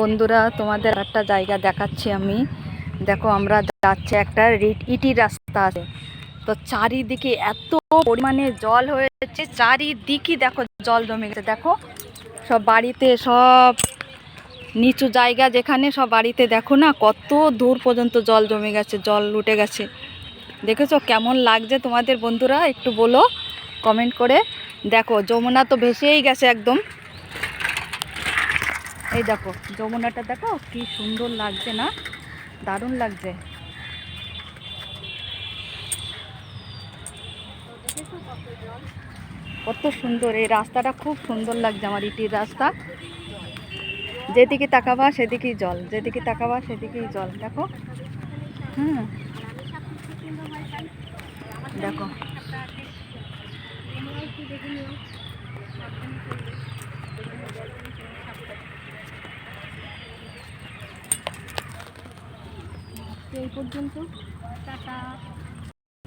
বন্ধুরা, তোমাদের একটা জায়গা দেখাচ্ছি আমি। দেখো, আমরা যাচ্ছি, একটা ইটি রাস্তা আছে। তো চারিদিকে এত পরিমাণে জল হয়েছে, চারিদিকে দেখো জল জমে গেছে। দেখো, সব বাড়িতে, সব নিচু জায়গা যেখানে, সব বাড়িতে দেখো না, কত দূর পর্যন্ত জল জমে গেছে, জল উঠে গেছে। দেখেছো কেমন লাগছে তোমাদের? বন্ধুরা একটু বলো কমেন্ট করে। দেখো, যমুনা তো ভেসেই গেছে একদম। এই দেখো যমুনাটা, দেখো কি সুন্দর লাগছে না? দারুণ লাগছে। কত সুন্দর এই রাস্তাটা, খুব সুন্দর লাগছে আমার, ইটির রাস্তা। যেদিকে তাকাবা সেদিকেই জল, যেদিকে তাকাবা সেদিকেই জল। দেখো, দেখো। এই পর্যন্ত, টাটা।